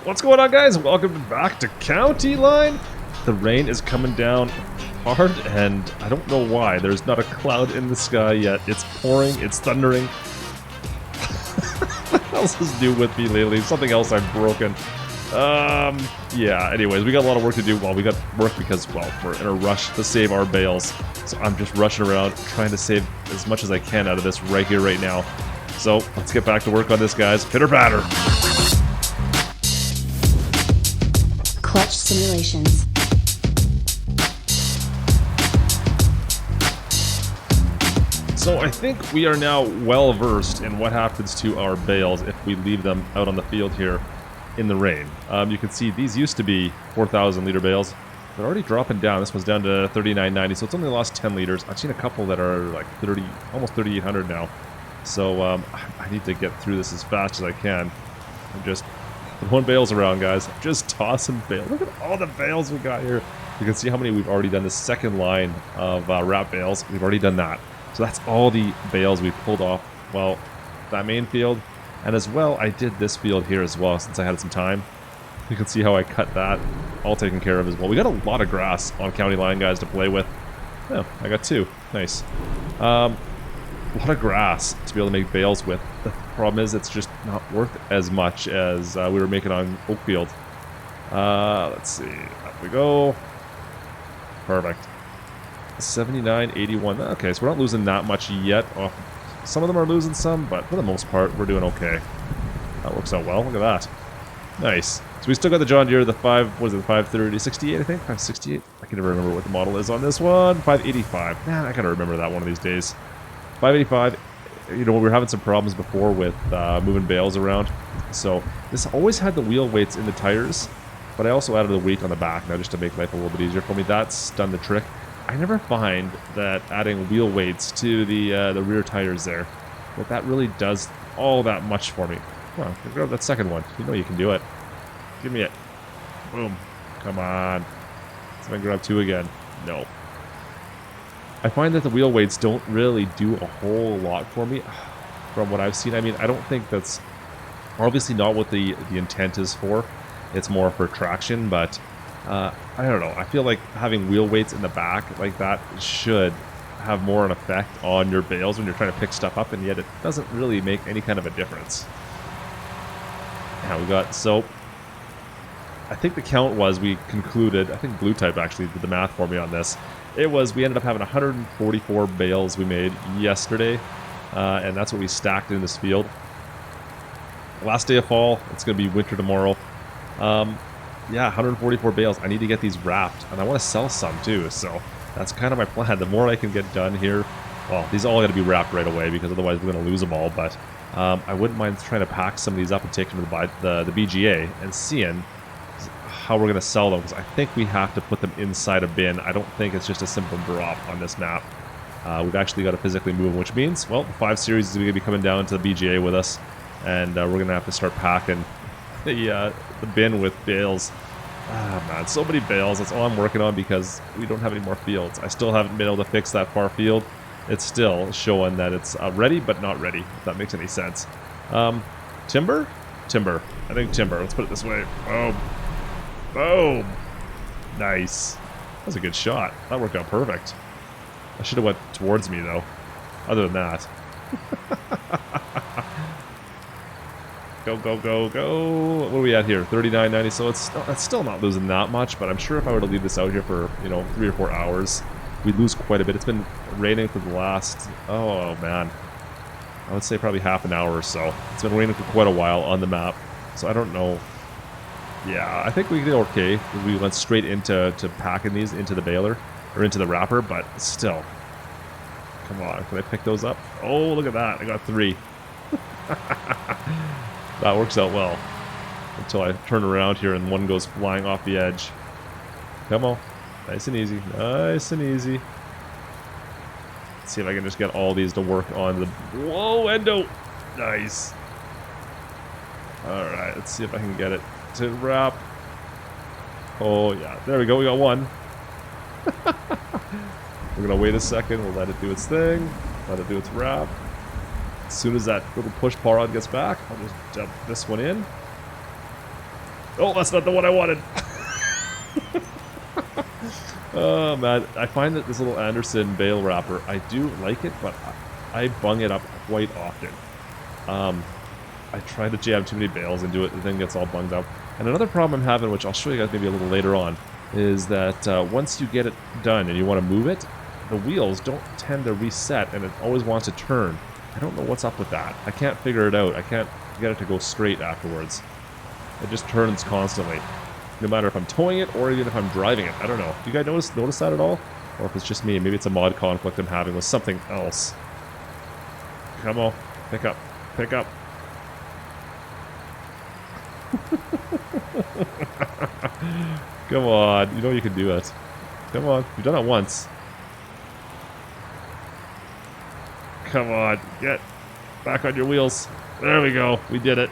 What's going on, guys? Welcome back to County Line. The rain is coming down hard, and I don't know why. There's not a cloud in the sky yet. It's pouring, it's thundering. What else is new with me lately? Something else I've broken. Yeah, anyways, we got a lot of work to do. Well, we got work because, well, we're in a rush to save our bales. So I'm just rushing around, trying to save as much as I can out of this right here, right now. So let's get back to work on this, guys. Pitter patter. Klutch simulations. So I think we are now well versed in what happens to our bales if we leave them out on the field here in the rain. You can see these used to be 4,000 liter bales. They're already dropping down. This one's down to 39.90, so it's only lost 10 liters. I've seen a couple that are like 30, almost 3,800 now. So I need to get through this as fast as I can. I'm just throwing bales around, guys. Just tossing bales. Look at all the bales we got here. You can see how many we've already done. The second line of wrap bales, we've already done that. So that's all the bales we pulled off, well, that main field. And as well, I did this field here as well since I had some time. You can see how I cut that, all taken care of as well. We got a lot of grass on County Line, guys, to play with. Oh, I got two. Nice. A lot of grass to be able to make bales with. The problem is it's just not worth as much as we were making on Oakfield. Let's see. Up we go. Perfect. 79.81. Okay, so we're not losing that much yet. Oh, some of them are losing some, but for the most part, we're doing okay. That works out well. Look at that. Nice. So we still got the John Deere, the 530, 68, I think? 568? I can never remember what the model is on this one. 585. Man, I gotta remember that one of these days. 585. You know, we were having some problems before with moving bales around. So this always had the wheel weights in the tires, but I also added the weight on the back now just to make life a little bit easier for me. That's done the trick. I never find that adding wheel weights to the rear tires there, that really does all that much for me. Well, grab that second one. You know you can do it. Give me it. Boom. Come on. Let's I grab two again. No. I find that the wheel weights don't really do a whole lot for me from what I've seen. I mean, I don't think that's obviously not what the intent is for. It's more for traction, but I don't know. I feel like having wheel weights in the back like that should have more an effect on your bales when you're trying to pick stuff up, and yet it doesn't really make any kind of a difference. Now we got, so I think the count was, we concluded, I think Blue Type actually did the math for me on this. It was, we ended up having 144 bales we made yesterday, and that's what we stacked in this field. Last day of fall, it's going to be winter tomorrow. Yeah, 144 bales. I need to get these wrapped, and I want to sell some too, so that's kind of my plan. The more I can get done here, well, these all got to be wrapped right away because otherwise we're going to lose them all, but I wouldn't mind trying to pack some of these up and take them to the BGA and seeing how we're going to sell them, because I think we have to put them inside a bin. I don't think it's just a simple drop on this map. We've actually got to physically move them, which means, well, the 5 Series is going to be coming down to the BGA with us, and we're going to have to start packing the bin with bales. Ah, man, so many bales. That's all I'm working on because we don't have any more fields. I still haven't been able to fix that far field. It's still showing that it's ready, but not ready, if that makes any sense. Timber? Timber. I think timber. Let's put it this way. Boom. Boom. Nice. That was a good shot. That worked out perfect. I should have went towards me, though. Other than that. Go, go, go, go. What are we at here? 39.90. So it's still not losing that much, but I'm sure if I were to leave this out here for, 3 or 4 hours, we'd lose quite a bit. It's been raining for the last, oh man, I would say probably half an hour or so. It's been raining for quite a while on the map, so I don't know. Yeah, I think we did okay. We went straight into packing these into the baler, or into the wrapper, but still. Come on, can I pick those up? Oh, look at that. I got 3. That works out well. Until I turn around here and one goes flying off the edge. Come on. Nice and easy. Nice and easy. Let's see if I can just get all these to work on the... Whoa, endo! Nice. Alright, let's see if I can get it to wrap. Oh, yeah. There we go. We got one. We're going to wait a second. We'll let it do its thing. Let it do its wrap. As soon as that little push pull rod gets back, I'll just dump this one in. Oh, that's not the one I wanted. Oh, man. I find that this little Anderson bale wrapper, I do like it, but I bung it up quite often. I try to jam too many bales into it, the thing gets all bunged up. And another problem I'm having, which I'll show you guys maybe a little later on, is that once you get it done and you want to move it, the wheels don't tend to reset and it always wants to turn. I don't know what's up with that. I can't figure it out. I can't get it to go straight afterwards. It just turns constantly. No matter if I'm towing it or even if I'm driving it. I don't know. Do you guys notice that at all? Or if it's just me, maybe it's a mod conflict I'm having with something else. Come on. Pick up. Pick up. Come on. You know you can do it. Come on. You've done it once. Come on. Get back on your wheels. There we go. We did it.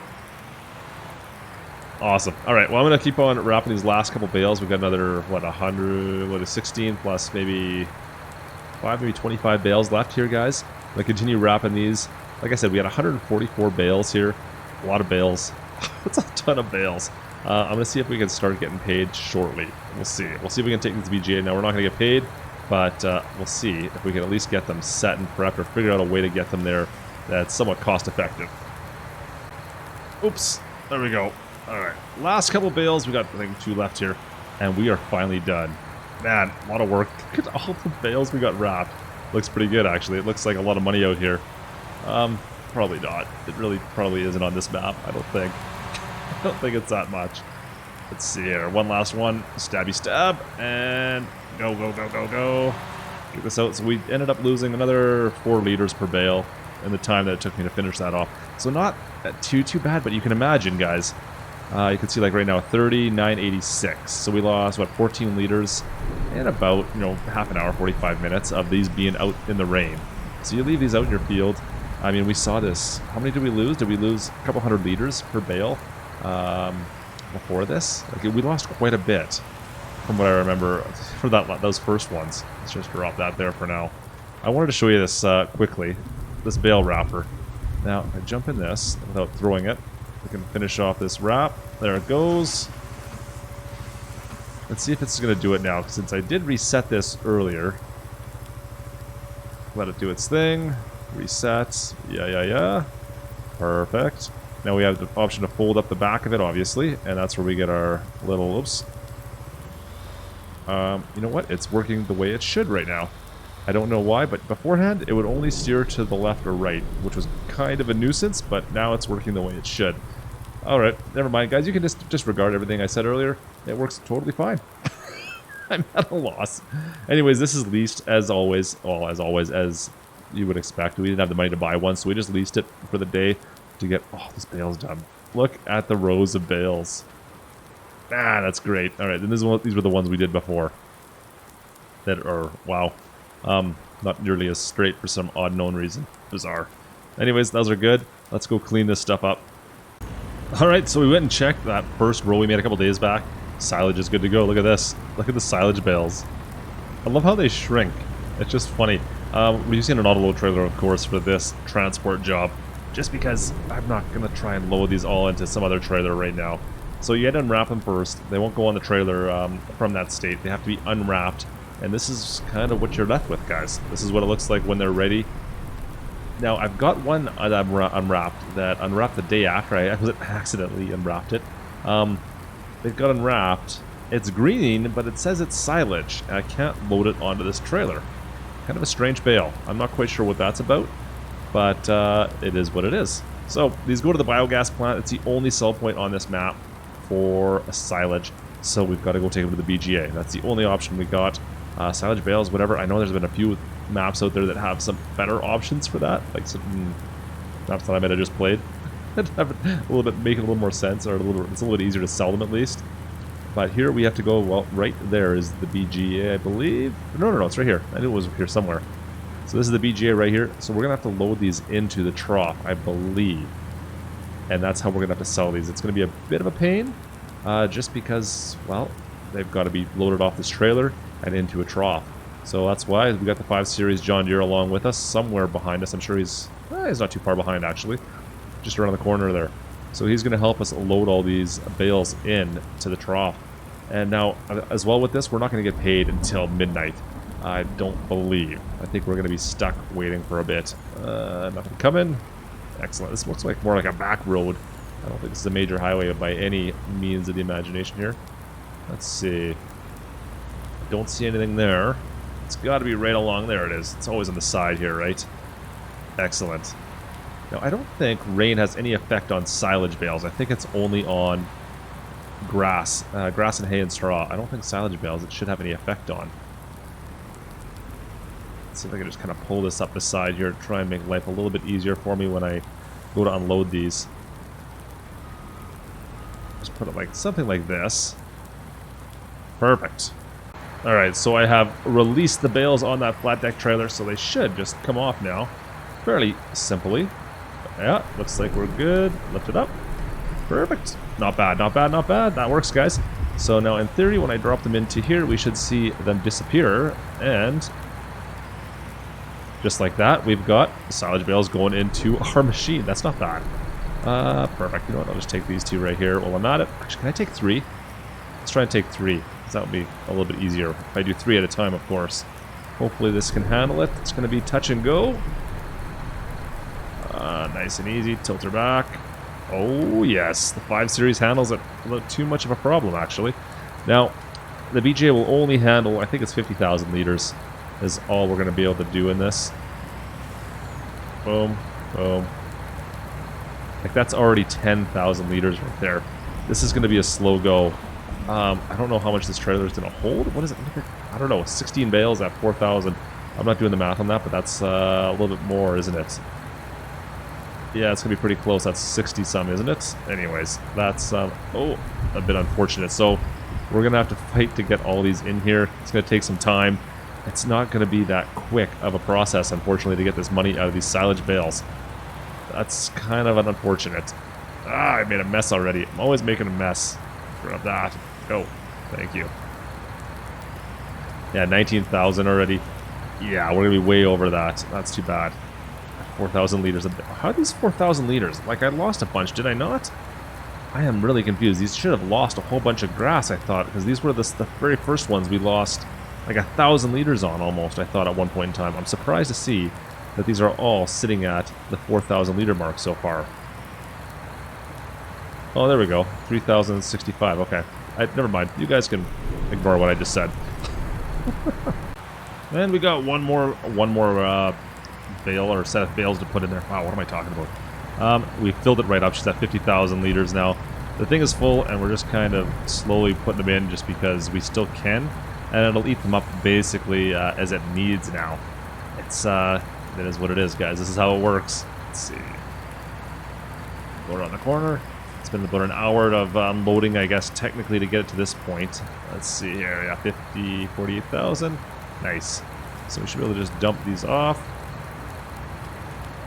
Awesome. All right. Well, I'm going to keep on wrapping these last couple bales. We've got another, what, 100, what is 16 plus maybe 5, maybe 25 bales left here, guys. I'm going to continue wrapping these. Like I said, we had 144 bales here. A lot of bales. That's a ton of bales. I'm going to see if we can start getting paid shortly. We'll see. We'll see if we can take these VGA. Now, we're not going to get paid, but we'll see if we can at least get them set and prepped or figure out a way to get them there that's somewhat cost effective. Oops. There we go. Alright, last couple bales, we got I think 2 left here, and we are finally done. Man, a lot of work. Look at all the bales we got wrapped. Looks pretty good, actually. It looks like a lot of money out here. Probably not. It really probably isn't on this map, I don't think. I don't think it's that much. Let's see here. One last one. Stabby stab, and go, go, go, go, go. Get this out. So we ended up losing another 4 liters per bale in the time that it took me to finish that off. So not too bad, but you can imagine, guys. You can see like right now 39.86. So we lost what 14 liters in about half an hour, 45 minutes of these being out in the rain. So you leave these out in your field. I mean, we saw this. How many did we lose? Did we lose a couple hundred liters per bale before this? Like, we lost quite a bit from what I remember for those first ones. Let's just drop that there for now. I wanted to show you this quickly. This bale wrapper. Now, if I jump in this without throwing it, we can finish off this wrap. There it goes. Let's see if it's going to do it now, since I did reset this earlier. Let it do its thing. Reset. Yeah. Perfect. Now we have the option to fold up the back of it, obviously, and that's where we get our little, oops. You know what? It's working the way it should right now. I don't know why, but beforehand, it would only steer to the left or right, which was kind of a nuisance, but now it's working the way it should. Alright, never mind, guys. You can just disregard everything I said earlier. It works totally fine. I'm at a loss. Anyways, this is leased as always. Well, as you would expect. We didn't have the money to buy one, so we just leased it for the day to get all these bales done. Look at the rows of bales. Ah, that's great. Alright, then these were the ones we did before. That are, wow. Not nearly as straight for some odd known reason. Bizarre. Anyways, those are good. Let's go clean this stuff up. Alright, so we went and checked that first row we made a couple days back. Silage is good to go. Look at this. Look at the silage bales. I love how they shrink. It's just funny. We're using an auto-load trailer, of course, for this transport job. Just because I'm not going to try and load these all into some other trailer right now. So you had to unwrap them first. They won't go on the trailer from that state. They have to be unwrapped. And this is kind of what you're left with, guys. This is what it looks like when they're ready. Now, I've got one unwrapped that unwrapped the day after I accidentally unwrapped it. It got unwrapped. It's green, but it says it's silage, and I can't load it onto this trailer. Kind of a strange bale. I'm not quite sure what that's about, but it is what it is. So, these go to the biogas plant. It's the only sell point on this map for a silage, so we've got to go take them to the BGA. That's the only option we got. Silage bales, whatever. I know there's been a few maps out there that have some better options for that, like some maps that I might have just played that have a little bit, make it a little more sense, or it's a little bit easier to sell them at least. But here we have to go, well, right there is the BGA, I believe. No, it's right here. I knew it was here somewhere. So this is the BGA right here. So we're going to have to load these into the trough, I believe. And that's how we're going to have to sell these. It's going to be a bit of a pain, just because, well, they've got to be loaded off this trailer and into a trough. So that's why we got the 5 Series John Deere along with us, somewhere behind us. I'm sure he's not too far behind, actually. Just around the corner there. So he's going to help us load all these bales in to the trough. And now, as well with this, we're not going to get paid until midnight. I don't believe. I think we're going to be stuck waiting for a bit. Nothing coming. Excellent. This looks like more like a back road. I don't think this is a major highway by any means of the imagination here. Let's see. Don't see anything there. It's got to be right along there. It is. It's always on the side here, right? Excellent. Now, I don't think rain has any effect on silage bales. I think it's only on grass and hay and straw. I don't think silage bales it should have any effect on. Let's see if I can just kind of pull this up the side here to try and make life a little bit easier for me when I go to unload these. Just put it like something like this. Perfect. Alright, so I have released the bales on that flat deck trailer, so they should just come off now fairly simply. Yeah, looks like we're good. Lift it up. Perfect. Not bad, not bad, not bad. That works, guys. So now in theory, when I drop them into here, we should see them disappear. And just like that, we've got silage bales going into our machine. That's not bad. Perfect. You know what? I'll just take these two right here while I'm at it. Actually, can I take three? Let's try and take three, because that would be a little bit easier. If I do three at a time, of course. Hopefully this can handle it. It's going to be touch and go. Nice and easy. Tilt her back. Oh, yes. The 5 Series handles it without too much of a problem, actually. Now, the BJ will only handle, I think it's 50,000 liters is all we're going to be able to do in this. Boom. Boom. Like, that's already 10,000 liters right there. This is going to be a slow go. I don't know how much this trailer is going to hold. What is it? I don't know. 16 bales at 4,000. I'm not doing the math on that, but that's a little bit more, isn't it? Yeah, it's going to be pretty close. That's 60-some, isn't it? Anyways, that's a bit unfortunate. So we're going to have to fight to get all these in here. It's going to take some time. It's not going to be that quick of a process, unfortunately, to get this money out of these silage bales. That's kind of an unfortunate. I made a mess already. I'm always making a mess. Grab that. Go. Thank you. Yeah, 19,000 already. Yeah, we're going to be way over that. That's too bad. 4,000 liters. How are these 4,000 liters? Like, I lost a bunch, did I not? I am really confused. These should have lost a whole bunch of grass, I thought, because these were the very first ones we lost like 1,000 liters on almost, I thought, at one point in time. I'm surprised to see that these are all sitting at the 4,000 liter mark so far. Oh, there we go. 3,065. Okay. Never mind. You guys can ignore what I just said. And we got one more bale or set of bales to put in there. Wow, what am I talking about? We filled it right up. She's at 50,000 liters now. The thing is full, and we're just kind of slowly putting them in just because we still can, and it'll eat them up basically as it needs now. It is what it is, guys. This is how it works. Let's see. Go around the corner. It's been about an hour of unloading, I guess, technically, to get it to this point. Let's see here. Yeah, 48,000. Nice. So we should be able to just dump these off.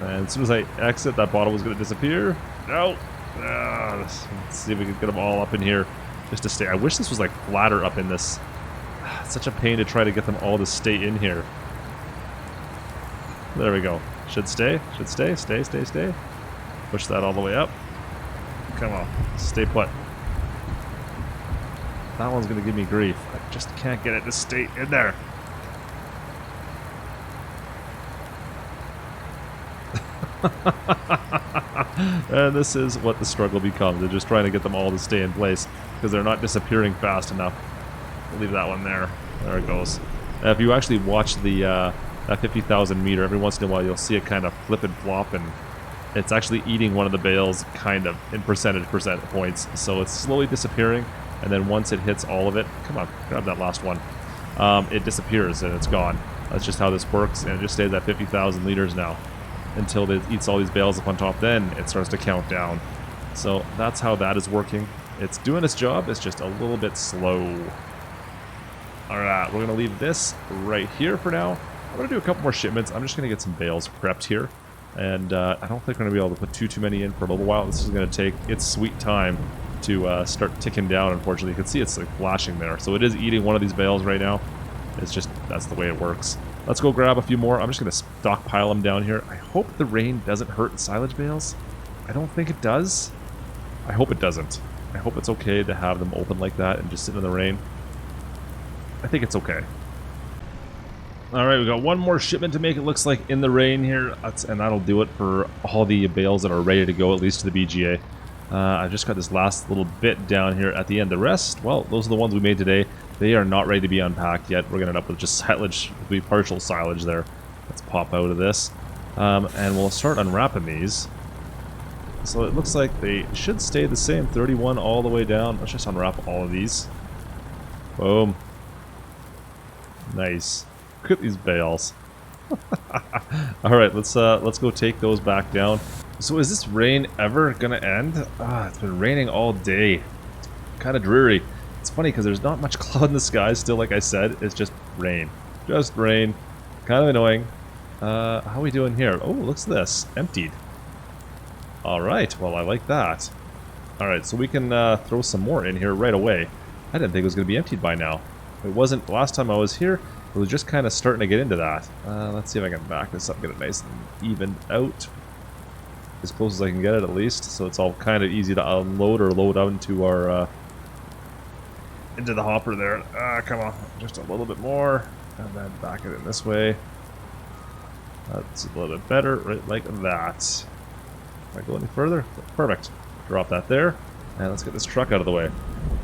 And as soon as I exit, that bottle was going to disappear. No! Let's see if we can get them all up in here just to stay. I wish this was like flatter up in this. It's such a pain to try to get them all to stay in here. There we go. Should stay. Should stay. Stay, stay, stay. Push that all the way up. Come on. Stay put. That one's going to give me grief. I just can't get it to stay in there. And this is what the struggle becomes. They're just trying to get them all to stay in place because they're not disappearing fast enough. We'll leave that one there. There it goes. If you actually watch the that 50,000 meter, every once in a while you'll see it kind of flip and flop, and it's actually eating one of the bales kind of in percentage points. So it's slowly disappearing, and then once it hits all of it, come on, grab that last one. It disappears and it's gone. That's just how this works, and it just stays at 50,000 liters now until it eats all these bales up on top. Then it starts to count down. So that's how that is working. It's doing its job. It's just a little bit slow. Alright, we're going to leave this right here for now. I'm going to do a couple more shipments. I'm just going to get some bales prepped here. And I don't think we're going to be able to put too many in for a little while. This is going to take its sweet time to start ticking down, unfortunately. You can see it's like flashing there. So it is eating one of these bales right now. It's just, that's the way it works. Let's go grab a few more. I'm just going to stockpile them down here. I hope the rain doesn't hurt silage bales. I don't think it does. I hope it doesn't. I hope it's okay to have them open like that and just sit in the rain. I think it's okay. Alright, we got one more shipment to make, it looks like, in the rain here. And that'll do it for all the bales that are ready to go, at least to the BGA. I've just got this last little bit down here at the end. The rest, well, those are the ones we made today. They are not ready to be unpacked yet. We're going to end up with just silage, it'll be partial silage there. Let's pop out of this. And we'll start unwrapping these. So it looks like they should stay the same, 31 all the way down. Let's just unwrap all of these. Boom. Nice. Look at these bales. Alright, let's go take those back down. So is this rain ever gonna end? It's been raining all day. It's kind of dreary. It's funny because there's not much cloud in the sky still, like I said. It's just rain. Just rain. Kind of annoying. How are we doing here? Oh, looks at this. Emptied. Alright, well I like that. Alright, so we can throw some more in here right away. I didn't think it was going to be emptied by now. It wasn't last time I was here. It was just kind of starting to get into that. Let's see if I can back this up, get it nice and evened out. As close as I can get it at least, so it's all kind of easy to unload or load out into our into the hopper there. Come on, just a little bit more, and then back it in this way. That's a little bit better, right like that. Can I go any further? Perfect. Drop that there, and let's get this truck out of the way.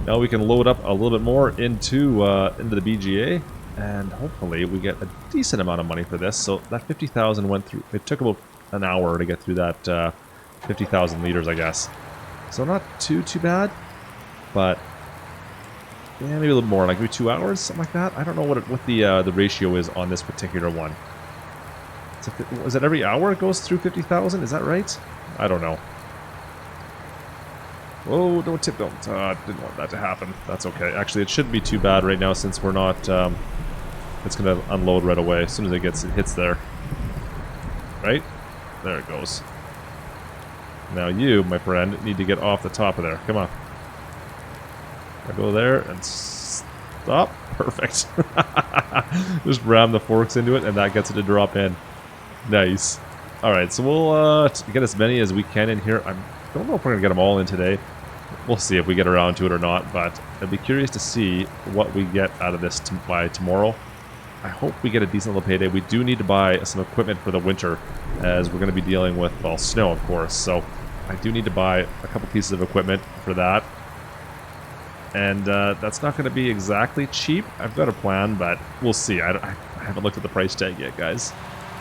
Now we can load up a little bit more into the BGA, and hopefully we get a decent amount of money for this. So that 50,000 went through. It took about an hour to get through that 50,000 liters, I guess. So not too bad, but yeah, maybe a little more, like maybe 2 hours, something like that. I don't know what the ratio is on this particular one. Was it every hour it goes through 50,000? Is that right? I don't know. Oh, don't tip, don't. Didn't want that to happen. That's okay. Actually, it shouldn't be too bad right now since we're not. It's going to unload right away as soon as it hits there. Right? There it goes. Now you, my friend, need to get off the top of there. Come on. I go there and stop. Perfect. Just ram the forks into it and that gets it to drop in. Nice. Alright, so we'll get as many as we can in here. I don't know if we're going to get them all in today. We'll see if we get around to it or not, but I'd be curious to see what we get out of this by tomorrow. I hope we get a decent little payday. We do need to buy some equipment for the winter, as we're going to be dealing with, well, snow, of course. So I do need to buy a couple pieces of equipment for that. And that's not going to be exactly cheap. I've got a plan, but we'll see. I haven't looked at the price tag yet, guys.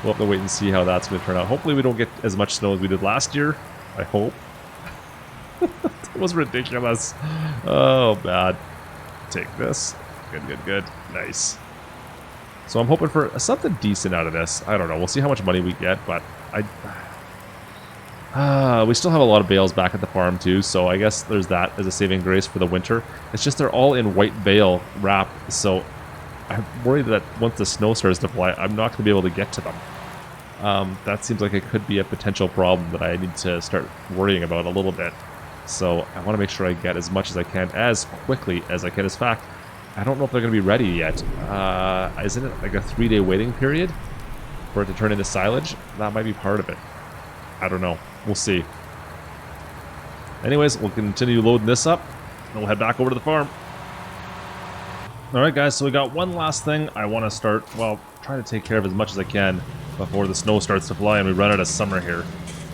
We'll have to wait and see how that's going to turn out. Hopefully we don't get as much snow as we did last year. I hope. That was ridiculous. Oh, bad. Take this. Good. Nice. So I'm hoping for something decent out of this. I don't know. We'll see how much money we get, but we still have a lot of bales back at the farm too, so I guess there's that as a saving grace for the winter. It's just they're all in white bale wrap, so I'm worried that once the snow starts to fly, I'm not going to be able to get to them. That seems like it could be a potential problem that I need to start worrying about a little bit. So I want to make sure I get as much as I can, as quickly as I can. In fact, I don't know if they're going to be ready yet. Isn't it like a 3-day waiting period for it to turn into silage? That might be part of it. I don't know. We'll see. Anyways, we'll continue loading this up, and we'll head back over to the farm. Alright guys, so we got one last thing I want to start, well, try to take care of as much as I can before the snow starts to fly and we run out of summer here.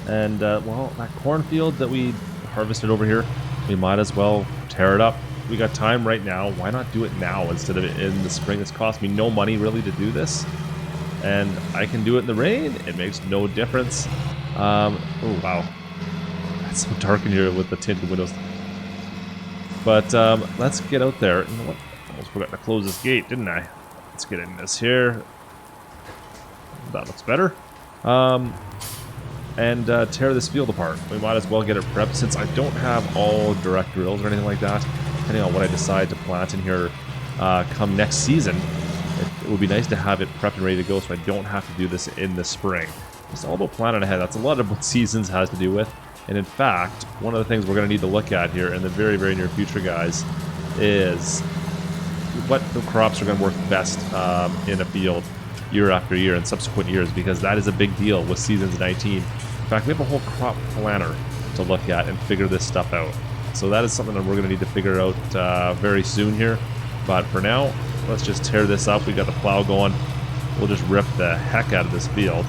And, well, that cornfield that we harvested over here, we might as well tear it up. We got time right now. Why not do it now instead of in the spring? It's cost me no money really to do this. And I can do it in the rain. It makes no difference. Oh, wow. It's so dark in here with the tinted windows. But let's get out there. You know what? Almost forgot to close this gate, didn't I? Let's get in this here. That looks better. And tear this field apart. We might as well get it prepped since I don't have all direct drills or anything like that. Depending on what I decide to plant in here come next season, it would be nice to have it prepped and ready to go so I don't have to do this in the spring. It's all about planning ahead. That's a lot of what seasons has to do with. And in fact, one of the things we're going to need to look at here in the very, very near future, guys, is what the crops are going to work best in a field year after year and subsequent years, because that is a big deal with Seasons 19. In fact, we have a whole crop planner to look at and figure this stuff out. So that is something that we're going to need to figure out very soon here. But for now, let's just tear this up. We got the plow going. We'll just rip the heck out of this field.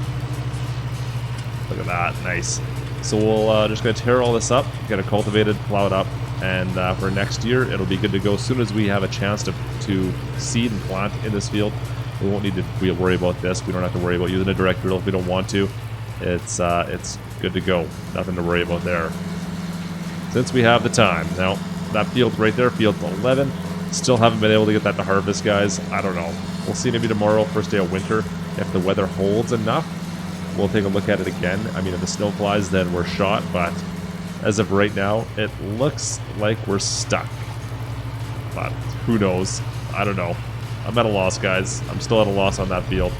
Look at that, nice. So we'll just going to tear all this up, get it cultivated, plow it up, and for next year, it'll be good to go. As soon as we have a chance to seed and plant in this field, we won't need to worry about this. We don't have to worry about using a direct drill if we don't want to. It's good to go. Nothing to worry about there. Since we have the time. Now, that field right there, field 11, still haven't been able to get that to harvest, guys. I don't know. We'll see maybe tomorrow, first day of winter, if the weather holds enough. We'll take a look at it again. I mean, if the snow flies, then we're shot, but as of right now, it looks like we're stuck. But who knows? I don't know. I'm at a loss, guys. I'm still at a loss on that field.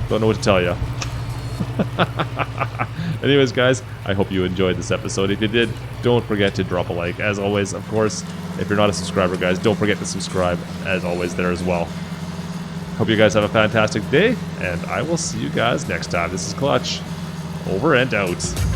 Don't know what to tell you. Anyways, guys, I hope you enjoyed this episode. If you did, don't forget to drop a like. As always, of course, if you're not a subscriber, guys, don't forget to subscribe, as always, there as well. Hope you guys have a fantastic day, and I will see you guys next time. This is Klutch. Over and out.